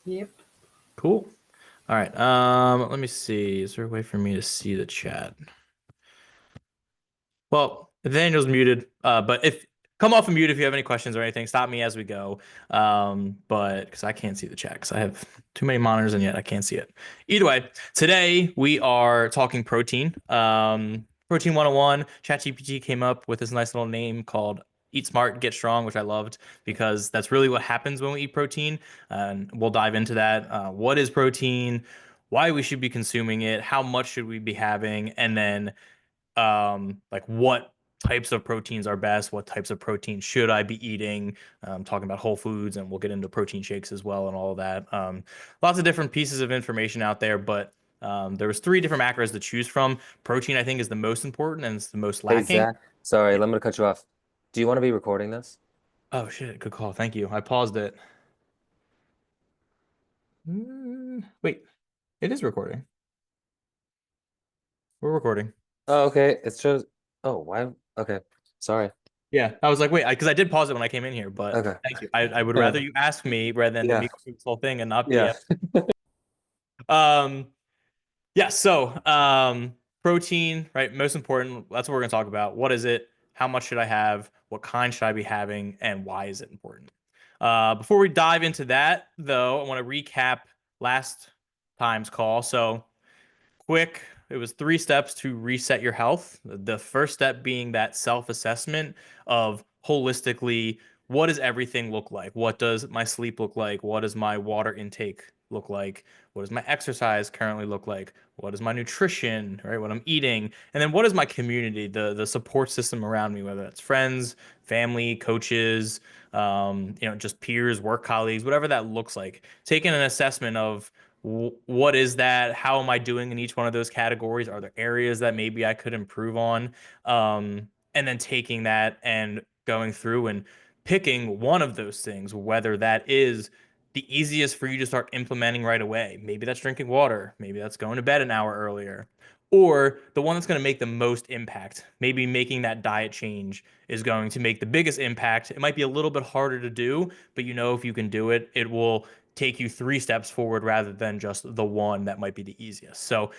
Yep. Cool. All right. Let me see. Is there a way for me to see the chat? Well, Daniel's muted. But if come off of mute if you have any questions or anything, stop me as we go. But because I can't see the chat because I have too many monitors and yet I can't see it. Either way, today we are talking protein. Protein 101. ChatGPT came up with this nice little name called Eat Smart, Get Strong, which I loved because that's really what happens when we eat protein. And we'll dive into that. What is protein? Why we should be consuming it? How much should we be having? And then like what types of proteins are best, what types of proteins should I be eating, talking about whole foods, and we'll get into protein shakes as well and all of that. Lots of different pieces of information out there, but there was three different macros to choose from. Protein, I think, is the most important and it's the most Hey, lacking. Zach. Sorry, Yeah. let me cut you off. Do you want to be recording this? Oh shit, good call. Thank you. I paused it. Wait, it is recording. We're recording. Oh, okay. It shows. Oh, why? Okay. Sorry. Yeah, I was like, wait, because I did pause it when I came in here, but Okay. thank you. I would rather you ask me rather than Yeah. me go through this whole thing and not be. Yeah. Um, yeah, so protein, right? Most important. That's what we're gonna talk about. What is it? How much should I have? What kind should I be having? And why is it important? Before we dive into that, though, I want to recap last time's call. So quick, it was three steps to reset your health. The first step being that self-assessment of holistically, what does everything look like? What does my sleep look like? What does my water intake look like? What does my exercise currently look like? What is my nutrition, right? What I'm eating? And then what is my community, the support system around me, whether that's friends, family, coaches, just peers, work colleagues, whatever that looks like. Taking an assessment of what is that? How am I doing in each one of those categories? Are there areas that maybe I could improve on? And then taking that and going through and picking one of those things, whether that is the easiest for you to start implementing right away. Maybe that's drinking water. Maybe that's going to bed an hour earlier. Or the one that's going to make the most impact. Maybe making that diet change is going to make the biggest impact. It might be a little bit harder to do, but if you can do it, it will take you three steps forward rather than just the one that might be the easiest. So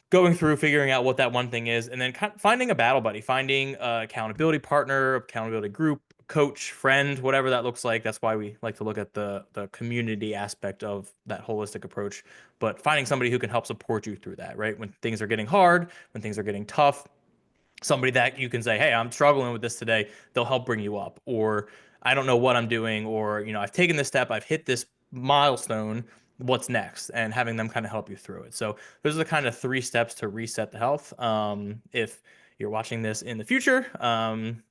going through figuring out what that one thing is and then finding a battle buddy, finding a accountability partner, accountability group, coach, friend, whatever that looks like. That's why we like to look at the community aspect of that holistic approach, but finding somebody who can help support you through that, right? When things are getting hard, when things are getting tough, somebody that you can say, "Hey, I'm struggling with this today." They'll help bring you up. Or I don't know what I'm doing, or I've taken this step, I've hit this milestone. What's next? And having them kind of help you through it. So those are the kind of three steps to reset the health. If you're watching this in the future,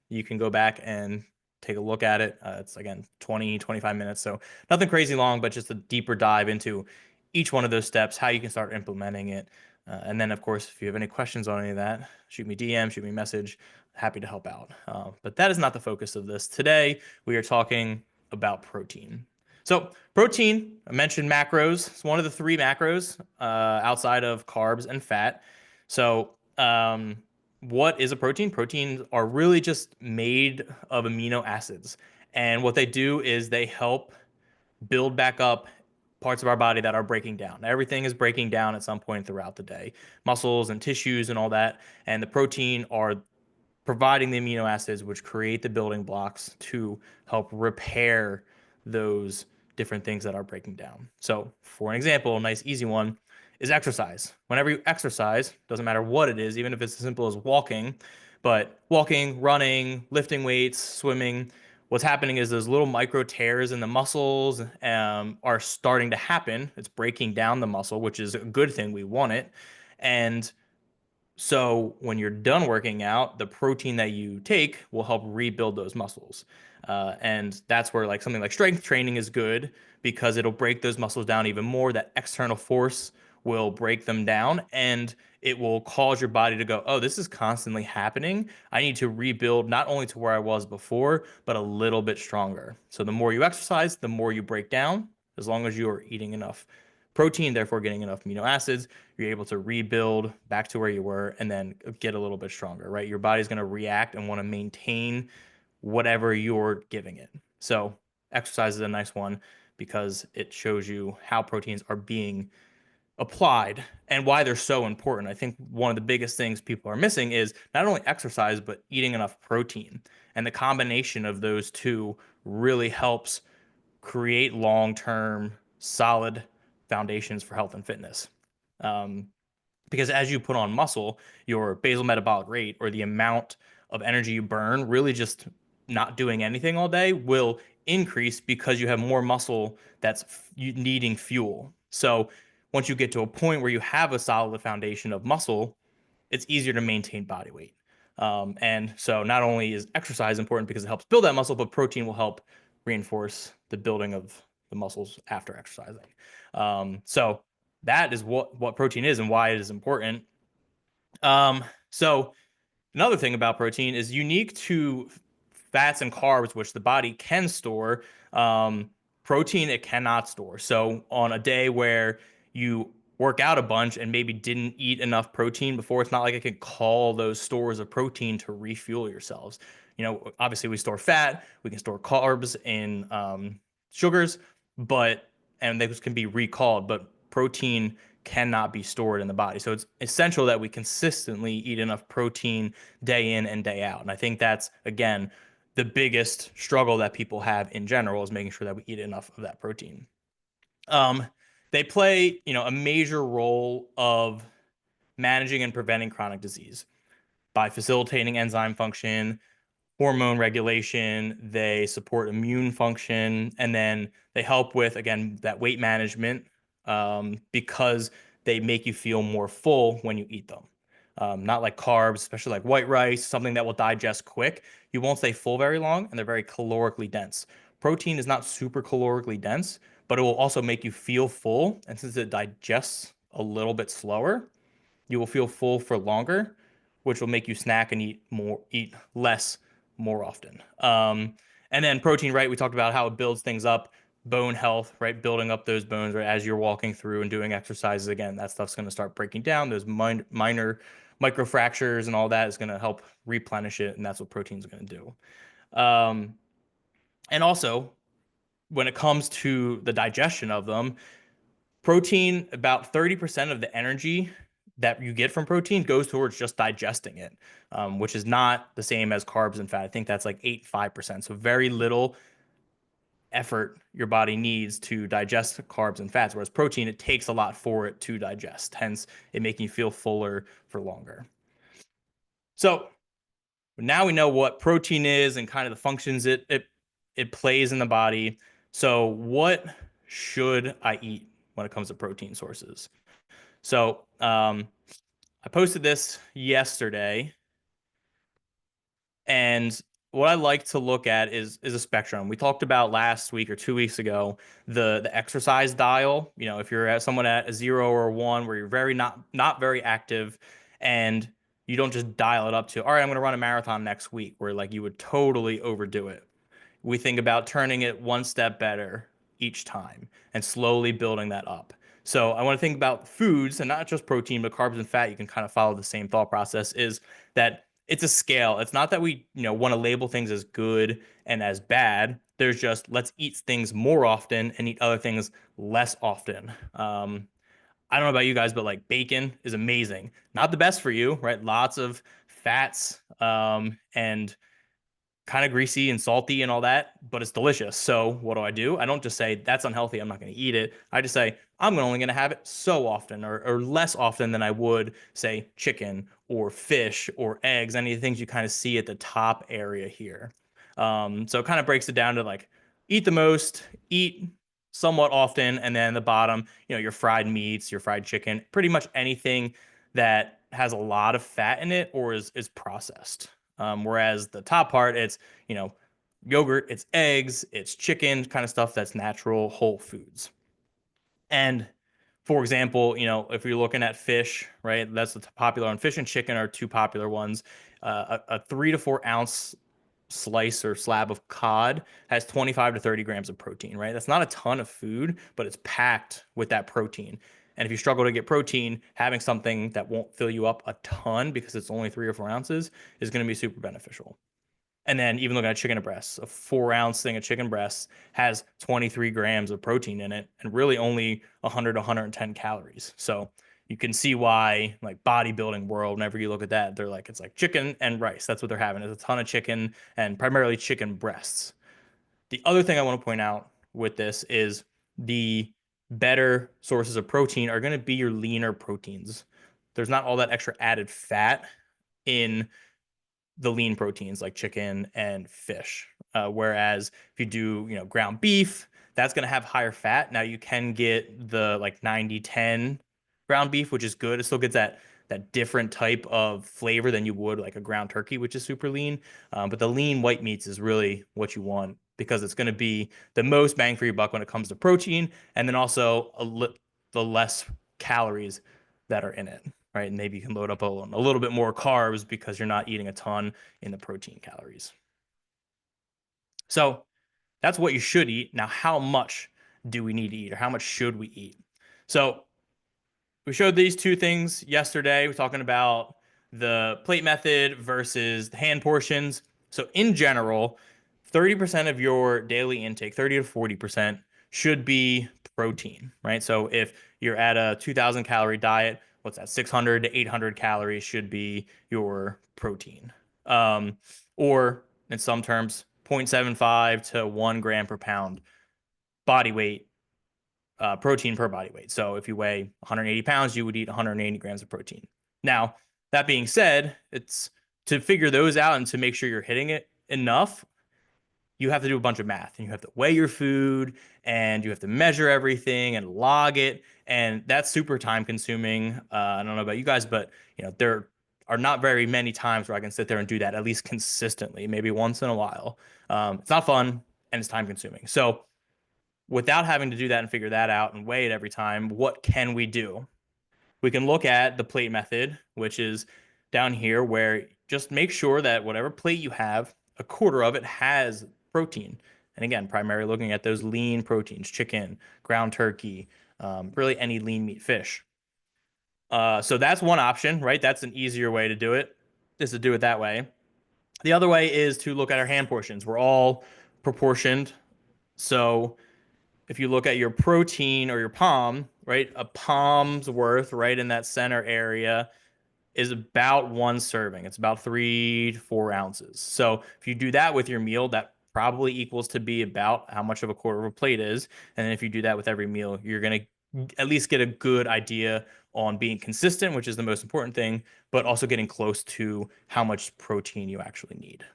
you can go back and take a look at it. It's again 20, 25 minutes. So nothing crazy long, but just a deeper dive into each one of those steps, how you can start implementing it. And then, of course, if you have any questions on any of that, shoot me DM, shoot me a message. Happy to help out. But that is not the focus of this. Today, we are talking about protein. So, protein, I mentioned macros. It's one of the three macros outside of carbs and fat. So, what is a protein? Proteins are really just made of amino acids. And what they do is they help build back up parts of our body that are breaking down. Everything is breaking down at some point throughout the day, muscles and tissues and all that. And the protein are providing the amino acids which create the building blocks to help repair those different things that are breaking down. So, for an example, a nice easy one is exercise. Whenever you exercise, doesn't matter what it is, even if it's as simple as walking, but walking, running, lifting weights, swimming, what's happening is those little micro tears in the muscles are starting to happen. It's breaking down the muscle, which is a good thing. We want it. And so when you're done working out, the protein that you take will help rebuild those muscles. And that's where like something like strength training is good because it'll break those muscles down even more. That external force will break them down and it will cause your body to go, oh, this is constantly happening. I need to rebuild not only to where I was before, but a little bit stronger. So the more you exercise, the more you break down, as long as you are eating enough protein, therefore getting enough amino acids, you're able to rebuild back to where you were and then get a little bit stronger, right? Your body's going to react and want to maintain whatever you're giving it. So, exercise is a nice one. because it shows you how proteins are being applied and why they're so important. I think one of the biggest things people are missing is not only exercise, but eating enough protein. And the combination of those two really helps create long-term solid foundations for health and fitness. Um, because as you put on muscle, your basal metabolic rate, or the amount of energy you burn, really just not doing anything all day, will increase because you have more muscle that's needing fuel. So once you get to a point where you have a solid foundation of muscle, it's easier to maintain body weight. And so not only is exercise important because it helps build that muscle, but protein will help reinforce the building of the muscles after exercising. So that is what protein is and why it is important. So another thing about protein is unique to fats and carbs, which the body can store. Protein it cannot store. So on a day where you work out a bunch and maybe didn't eat enough protein before, it's not like it can call those stores of protein to refuel yourselves. Obviously we store fat, we can store carbs in sugars, and those can be recalled, but protein cannot be stored in the body. So it's essential that we consistently eat enough protein day in and day out. And I think that's, again, the biggest struggle that people have in general is making sure that we eat enough of that protein. They play, a major role of managing and preventing chronic disease by facilitating enzyme function, hormone regulation, they support immune function, and then they help with, again, that weight management, because they make you feel more full when you eat them. Not like carbs, especially like white rice, something that will digest quick. You won't stay full very long, and they're very calorically dense. Protein is not super calorically dense, but it will also make you feel full. And since it digests a little bit slower, you will feel full for longer, which will make you snack and eat less more often. And then protein, right? We talked about how it builds things up, bone health, right? Building up those bones, right? As you're walking through and doing exercises again, that stuff's going to start breaking down. Those minor microfractures and all that is going to help replenish it, and that's what protein's going to do. And also, when it comes to the digestion of them, protein, about 30% of the energy that you get from protein goes towards just digesting it, which is not the same as carbs and fat. I think that's like 5%. So very little effort your body needs to digest carbs and fats, whereas protein, it takes a lot for it to digest, hence it making you feel fuller for longer. So now we know what protein is and kind of the functions it plays in the body. So what should I eat when it comes to protein sources? So I posted this yesterday, and what I like to look at is a spectrum. We talked about last week or 2 weeks ago the exercise dial. If you're someone at a 0 or a 1 where you're very not very active, and you don't just dial it up to, all right, I'm going to run a marathon next week, where like you would totally overdo it. We think about turning it one step better each time and slowly building that up. So I want to think about foods, and not just protein, but carbs and fat. You can kind of follow the same thought process, is that it's a scale. It's not that we, want to label things as good and as bad. There's just, let's eat things more often and eat other things less often. I don't know about you guys, but like bacon is amazing. Not the best for you, right? Lots of fats, and kind of greasy and salty and all that, but it's delicious. So what do? I don't just say that's unhealthy, I'm not going to eat it. I just say I'm only going to have it so often, or less often than I would say chicken or fish or eggs, any of the things you kind of see at the top area here. So it kind of breaks it down to like eat the most, eat somewhat often, and then the bottom, your fried meats, your fried chicken, pretty much anything that has a lot of fat in it or is processed. Whereas the top part, it's, yogurt, it's eggs, it's chicken, kind of stuff that's natural whole foods. And for example, if you're looking at fish, right, that's the popular one. Fish and chicken are two popular ones. A 3 to 4 ounce slice or slab of cod has 25 to 30 grams of protein, right? That's not a ton of food, but it's packed with that protein. And if you struggle to get protein, having something that won't fill you up a ton because it's only 3 or 4 ounces is going to be super beneficial. And then even looking at chicken breasts, a 4 ounce thing of chicken breasts has 23 grams of protein in it and really only 100 to 110 calories. So you can see why, like, bodybuilding world, whenever you look at that, they're like, it's like chicken and rice. That's what they're having. It's a ton of chicken and primarily chicken breasts. The other thing I want to point out with this is the better sources of protein are going to be your leaner proteins. There's not all that extra added fat in the lean proteins like chicken and fish. Whereas if you do, ground beef, that's going to have higher fat. Now you can get the like 90-10 ground beef, which is good. It still gets that different type of flavor than you would like a ground turkey, which is super lean. But the lean white meats is really what you want because it's going to be the most bang for your buck when it comes to protein, and then also the less calories that are in it, right? And maybe you can load up a little bit more carbs because you're not eating a ton in the protein calories. So that's what you should eat. Now, how much do we need to eat, or how much should we eat? So we showed these two things yesterday. We're talking about the plate method versus the hand portions. So in general, 30% of your daily intake, 30 to 40%, should be protein, right? So if you're at a 2,000 calorie diet, what's that? 600 to 800 calories should be your protein. Or in some terms, 0.75 to 1 gram per pound body weight, protein per body weight. So if you weigh 180 pounds, you would eat 180 grams of protein. Now, that being said, it's to figure those out and to make sure you're hitting it enough, you have to do a bunch of math, and you have to weigh your food, and you have to measure everything and log it. And that's super time consuming. I don't know about you guys, but there are not very many times where I can sit there and do that at least consistently, maybe once in a while. It's not fun and it's time consuming. So without having to do that and figure that out and weigh it every time, what can we do? We can look at the plate method, which is down here, where just make sure that whatever plate you have, a quarter of it has protein. And again, primarily looking at those lean proteins, chicken, ground turkey, really any lean meat fish. So that's one option, right? That's an easier way to do it, is to do it that way. The other way is to look at our hand portions. We're all proportioned. So if you look at your protein or your palm, right, a palm's worth right in that center area is about 1 serving. It's about 3 to 4 ounces. So if you do that with your meal, that probably equals to be about how much of a quarter of a plate is. And then if you do that with every meal, you're going to at least get a good idea on being consistent, which is the most important thing, but also getting close to how much protein you actually need.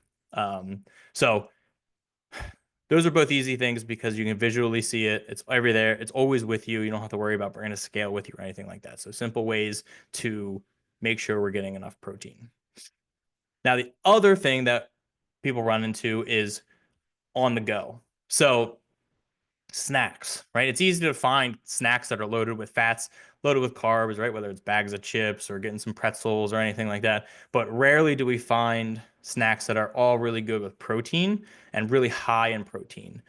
So those are both easy things because you can visually see it. It's every there. It's always with you. You don't have to worry about bringing a scale with you or anything like that. So simple ways to make sure we're getting enough protein. Now, the other thing that people run into is on the go. So snacks, right? It's easy to find snacks that are loaded with fats, loaded with carbs, right? Whether it's bags of chips or getting some pretzels or anything like that. But rarely do we find snacks that are all really good with protein and really high in protein.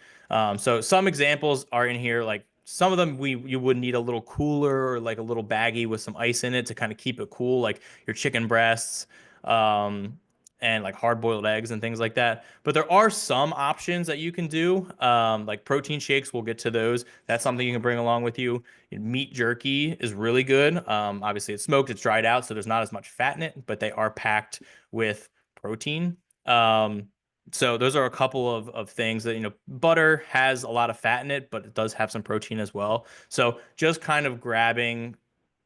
So some examples are in here, like some of them you would need a little cooler or like a little baggie with some ice in it to kind of keep it cool, like your chicken breasts. And like hard boiled eggs and things like that. But there are some options that you can do, like protein shakes. We'll get to those. That's something you can bring along with you. Meat jerky is really good. Obviously, it's smoked, it's dried out, so there's not as much fat in it, but they are packed with protein. So those are a couple of things that, butter has a lot of fat in it, but it does have some protein as well. So just kind of grabbing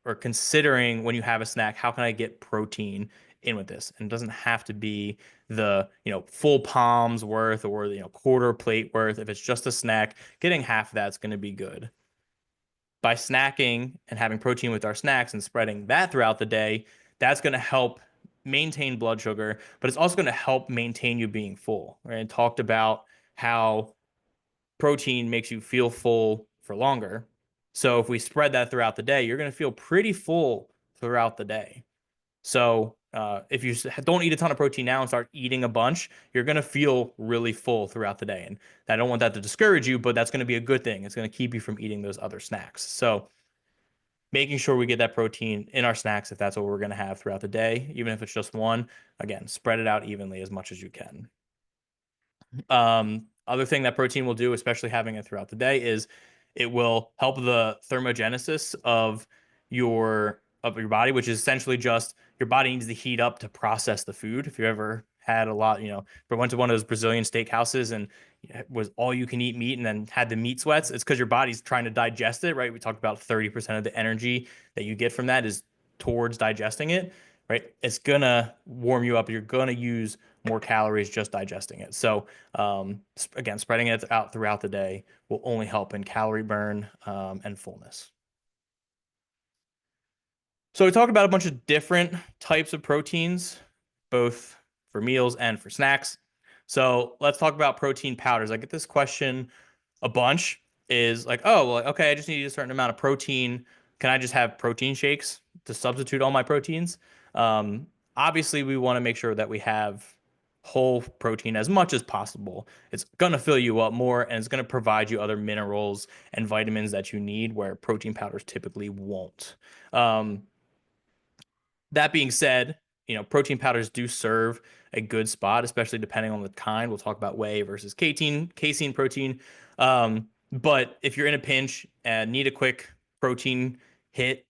or considering when you have a snack, how can I get protein in with this? And it doesn't have to be the, full palm's worth or the, quarter plate worth. If it's just a snack, getting half of that's going to be good. By snacking and having protein with our snacks and spreading that throughout the day, that's going to help maintain blood sugar, but it's also going to help maintain you being full. Right? And talked about how protein makes you feel full for longer. So if we spread that throughout the day, you're going to feel pretty full throughout the day. So if you don't eat a ton of protein now and start eating a bunch, you're going to feel really full throughout the day. And I don't want that to discourage you, but that's going to be a good thing. It's going to keep you from eating those other snacks. So making sure we get that protein in our snacks, if that's what we're going to have throughout the day, even if it's just one, again, spread it out evenly as much as you can. Other thing that protein will do, especially having it throughout the day, is it will help the thermogenesis of your body, which is essentially just your body needs to heat up to process the food. If you ever had a lot, if I went to one of those Brazilian steakhouses and it was all you can eat meat and then had the meat sweats, it's because your body's trying to digest it, right? We talked about 30% of the energy that you get from that is towards digesting it, right? It's gonna warm you up. You're gonna use more calories just digesting it. So again, spreading it out throughout the day will only help in calorie burn and fullness. So we talked about a bunch of different types of proteins, both for meals and for snacks. So let's talk about protein powders. I get this question a bunch is like, oh, well, okay, I just need a certain amount of protein. Can I just have protein shakes to substitute all my proteins? Um, Obviously, we want to make sure that we have whole protein as much as possible. It's going to fill you up more and it's going to provide you other minerals and vitamins that you need where protein powders typically won't. Um, that being said, protein powders do serve a good spot, especially depending on the kind. We'll talk about whey versus casein protein. But if you're in a pinch and need a quick protein hit,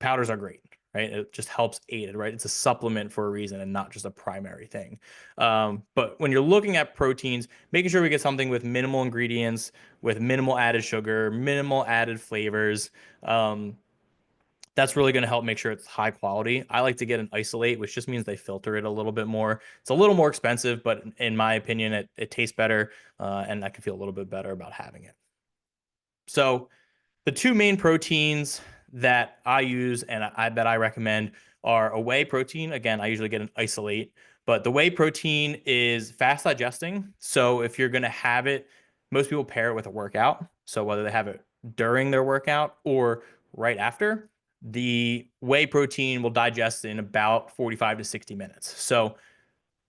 powders are great, right? It just helps aid it, right? It's a supplement for a reason and not just a primary thing. But when you're looking at proteins, making sure we get something with minimal ingredients, with minimal added sugar, minimal added flavors. That's really going to help make sure it's high quality. I like to get an isolate, which just means they filter it a little bit more. It's a little more expensive, but in my opinion, it tastes better, and I can feel a little bit better about having it. So the two main proteins that I use and that I recommend are a whey protein. Again, I usually get an isolate, but the whey protein is fast digesting. So if you're going to have it, most people pair it with a workout. So whether they have it during their workout or right after, the whey protein will digest in about 45 to 60 minutes. So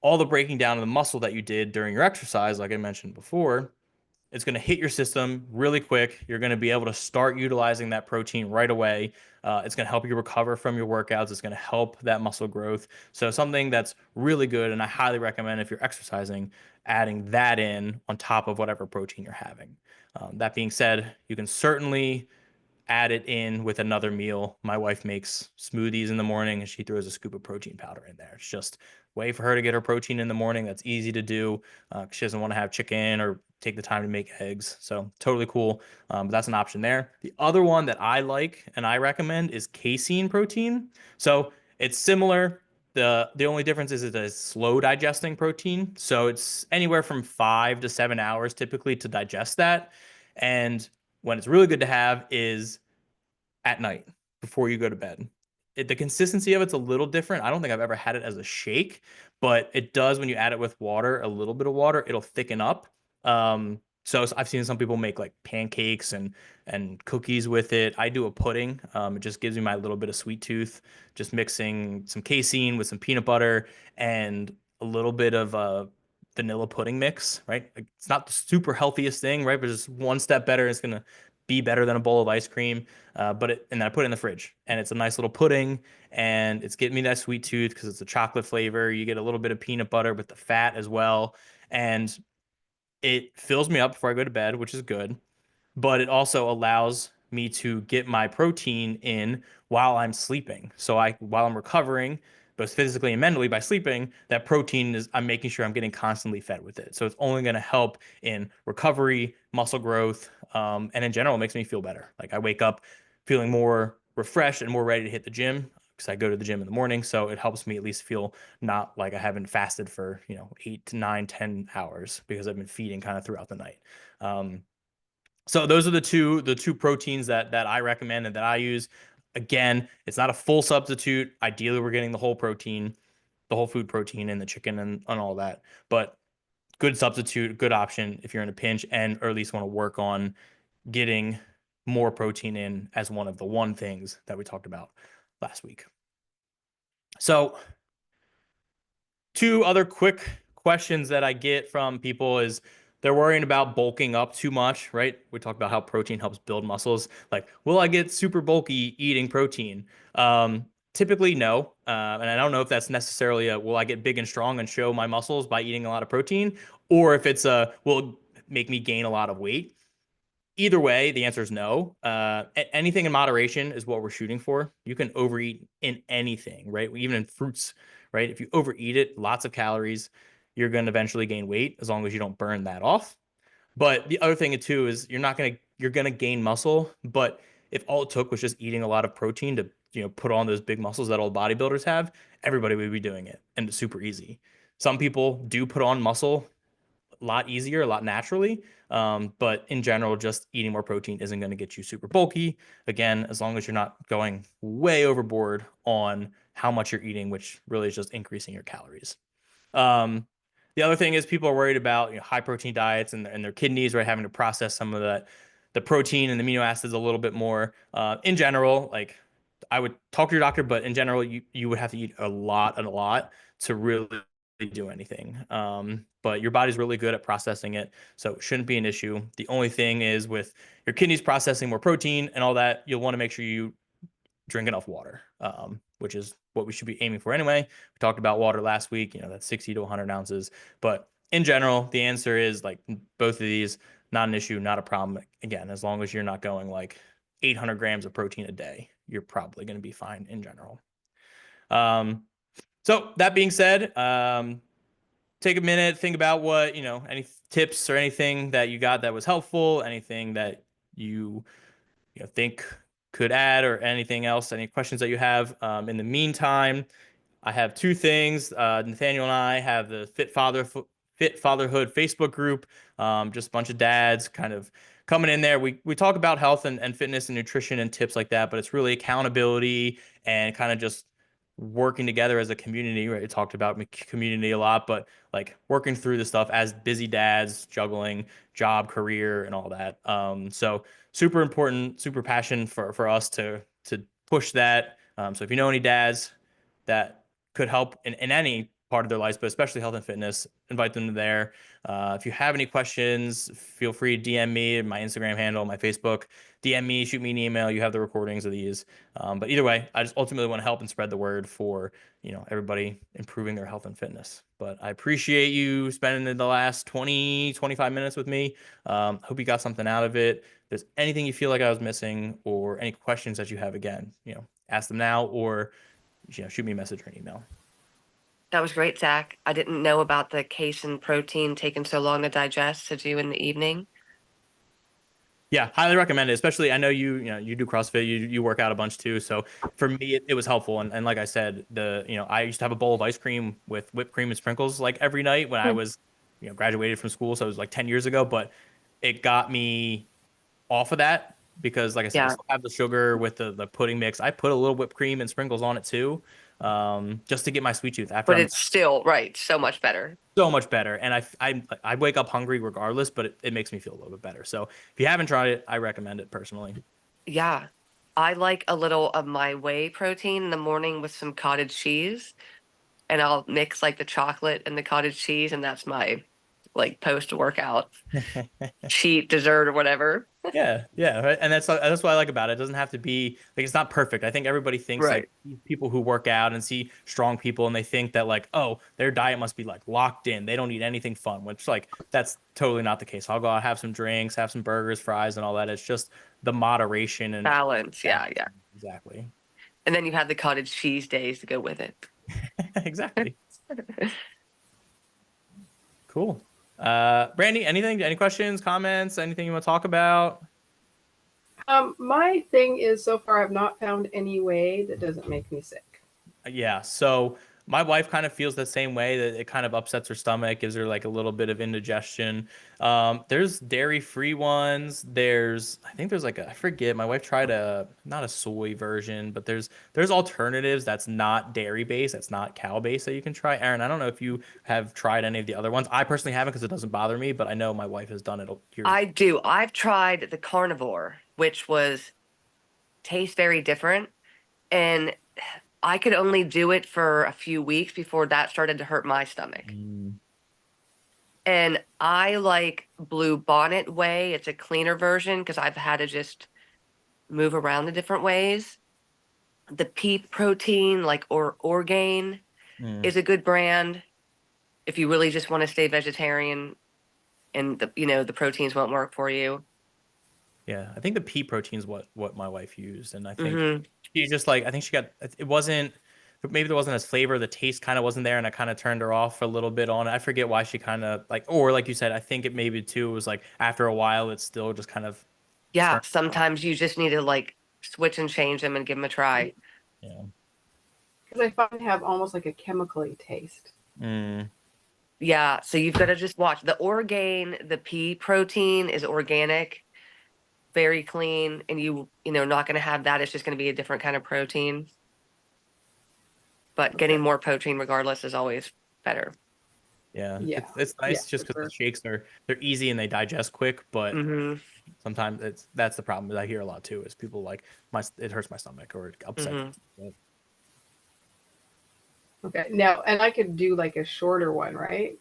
all the breaking down of the muscle that you did during your exercise, like I mentioned before, it's going to hit your system really quick. You're going to be able to start utilizing that protein right away. It's going to help you recover from your workouts. It's going to help that muscle growth. So something that's really good, and I highly recommend if you're exercising, adding that in on top of whatever protein you're having. That being said, you can certainly add it in with another meal. My wife makes smoothies in the morning and she throws a scoop of protein powder in there. It's just a way for her to get her protein in the morning. That's easy to do. She doesn't want to have chicken or take the time to make eggs. So totally cool. But that's an option there. The other one that I like and I recommend is casein protein. So it's similar. The only difference is it's a slow digesting protein. So it's anywhere from 5 to 7 hours typically to digest that. And when it's really good to have is at night before you go to bed. The consistency of it's a little different. I don't think I've ever had it as a shake, but it does when you add it with water, a little bit of water, it'll thicken up. So I've seen some people make like pancakes and cookies with it. I do a pudding. It just gives me my little bit of sweet tooth, just mixing some casein with some peanut butter and a little bit of vanilla pudding mix, right? Like, it's not the super healthiest thing, right? But just one step better. It's gonna be better than a bowl of ice cream. And then I put it in the fridge, and it's a nice little pudding, and it's getting me that sweet tooth because it's a chocolate flavor. You get a little bit of peanut butter with the fat as well, and it fills me up before I go to bed, which is good, but it also allows me to get my protein in while I'm sleeping. So while I'm recovering, both physically and mentally by sleeping, that protein is I'm making sure I'm getting constantly fed with it. So it's only going to help in recovery, muscle growth, and in general, it makes me feel better. Like I wake up feeling more refreshed and more ready to hit the gym because I go to the gym in the morning. So it helps me at least feel not like I haven't fasted for, 8 to 9, 10 hours because I've been feeding kind of throughout the night. So those are the two proteins that I recommend and that I use. Again, it's not a full substitute. Ideally, we're getting the whole protein, the whole food protein and the chicken and all that. But good substitute, good option if you're in a pinch and or at least want to work on getting more protein in as one of the one things that we talked about last week. So two other quick questions that I get from people is they're worrying about bulking up too much, right? We talked about how protein helps build muscles. Like, will I get super bulky eating protein? Typically, no. And I don't know if that's necessarily will I get big and strong and show my muscles by eating a lot of protein, or if it's will make me gain a lot of weight. Either way, the answer is no. Anything in moderation is what we're shooting for. You can overeat in anything, right? Even in fruits, right? If you overeat it, lots of calories, you're going to eventually gain weight as long as you don't burn that off. But the other thing too is you're gonna gain muscle, but if all it took was just eating a lot of protein to, put on those big muscles that old bodybuilders have, everybody would be doing it and it's super easy. Some people do put on muscle a lot easier, a lot naturally. But in general, just eating more protein isn't going to get you super bulky. Again, as long as you're not going way overboard on how much you're eating, which really is just increasing your calories. Um, the other thing is people are worried about high protein diets and their kidneys, right? Having to process some of the protein and the amino acids a little bit more. In general, like I would talk to your doctor, but in general, you would have to eat a lot and a lot to really do anything. But your body's really good at processing it, so it shouldn't be an issue. The only thing is with your kidneys processing more protein and all that, you'll want to make sure you drink enough water, which is what we should be aiming for anyway. We talked about water last week, that's 60 to 100 ounces. But in general, the answer is like both of these, not an issue, not a problem. Again, as long as you're not going like 800 grams of protein a day, you're probably going to be fine in general. So that being said, take a minute, think about what, any tips or anything that you got that was helpful, anything that you think could add or anything else, any questions that you have. In the meantime, I have two things. Nathaniel and I have the Fit Fatherhood Facebook group. Just a bunch of dads kind of coming in there. We talk about health and fitness and nutrition and tips like that, but it's really accountability and kind of just working together as a community, right? We talked about community a lot, but like working through the stuff as busy dads, juggling job, career, and all that. So super important, super passion for us to push that. So if you know any dads that could help in any part of their lives, but especially health and fitness, invite them to there. If you have any questions, feel free to DM me, my Instagram handle, my Facebook. DM me, shoot me an email. You have the recordings of these. But either way, I just ultimately want to help and spread the word for everybody improving their health and fitness. But I appreciate you spending the last 20, 25 minutes with me. Hope you got something out of it. If there's anything you feel like I was missing or any questions that you have, again, ask them now or shoot me a message or an email. That was great, Zach. I didn't know about the casein protein taking so long to digest to do in the evening. Yeah, highly recommend it. Especially, I know you do CrossFit, you work out a bunch too. So for me, it was helpful. And like I said, I used to have a bowl of ice cream with whipped cream and sprinkles like every night when I was, graduated from school. So it was like 10 years ago, but it got me off of that because, like I said, I Yeah, still have the sugar with the pudding mix. I put a little whipped cream and sprinkles on it too, just to get my sweet tooth after but I'm it's still right, so much better. so much better. And I wake up hungry regardless, but it makes me feel a little bit better. So if you haven't tried it, I recommend it personally. Yeah. I like a little of my whey protein in the morning with some cottage cheese, and I'll mix like the chocolate and the cottage cheese, and that's my like post workout cheat dessert or whatever. Yeah, yeah, right. And that's what I like about it. It doesn't have to be like it's not perfect. I think everybody thinks like Right. people who work out and see strong people and they think that like, oh, their diet must be like locked in. They don't eat anything fun, which like that's totally not the case. I'll go out, have some drinks, have some burgers, fries, and all that. It's just the moderation and Balance. Yeah, yeah. exactly. And then you have the cottage cheese days to go with it. Exactly. Cool. Brandy, any questions, comments, anything you want to talk about? My thing is so far I've not found any way that doesn't make me sick. Yeah. So my wife kind of feels the same way that it kind of upsets her stomach, gives her like a little bit of indigestion. There's dairy-free ones. I think there's like I forget. My wife tried not a soy version, but there's alternatives that's not dairy-based, that's not cow-based that you can try. Aaron, I don't know if you have tried any of the other ones. I personally haven't because it doesn't bother me, but I know my wife has done it. I do. I've tried the carnivore, which tastes very different. And I could only do it for a few weeks before that started to hurt my stomach. Mm. And I like Blue Bonnet Whey. It's a cleaner version because I've had to just move around the different ways. The Peep protein, like or Orgain, Mm. is a good brand. if you really just want to stay vegetarian and the proteins won't work for you. Yeah, I think the pea protein is what my wife used, and I think Mhm. she just like I think she got it wasn't maybe there wasn't as flavor, the taste kind of wasn't there, and I kind of turned her off for a little bit on it. I forget why she kind of like, or like you said, I think it maybe too was like after a while it's still just kind of Yeah, turn- sometimes you just need to like switch and change them and give them a try. yeah. Because I find they have almost like a chemically taste. Mm, Yeah, so you've got to just watch the Orgain, the pea protein is organic, very clean, and not going to have that. It's just going to be a different kind of protein. But getting more protein regardless is always better. yeah, Yeah. it's nice Yeah, just for because the sure. shakes they're easy and they digest quick, but Hmm. sometimes that's the problem that I hear a lot too is people like it hurts my stomach or it upsets Hmm. me. Okay. Now, and I could do like a shorter one, right?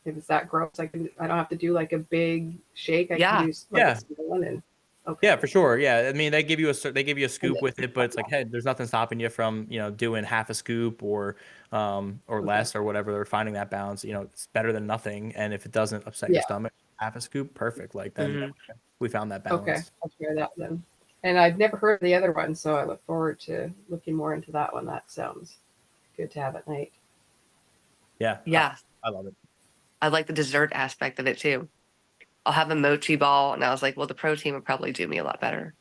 If it's that gross, I don't have to do like a big shake. I Yeah. can do like Yeah. a small one and okay. Yeah, for sure. Yeah, I mean they give you a And scoop then- with it, but it's like, hey, there's nothing stopping you from doing half a scoop or Okay. less or whatever. They're finding that balance. It's better than nothing. And if it doesn't upset your Yeah. stomach, half a scoop, perfect. Like then Hmm. we found that Okay. balance. I'll try that then. And I've never heard of the other one, so I look forward to looking more into that one. That sounds good to have at night. Yeah, Yeah, I love it. I like the dessert aspect of it too. I'll have a mochi ball, and I was like, well, the protein would probably do me a lot better.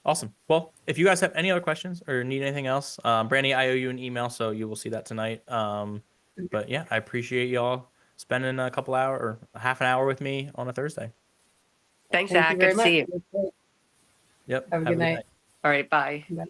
Awesome. Well, if you guys have any other questions or need anything else, Brandy, I owe you an email, so you will see that tonight. But yeah, I appreciate y'all spending a couple hour or a half an hour with me on a Thursday. Thanks, Thank Zach. you Good very to see much. you. Yep. Have a good night. All right, bye. Bye.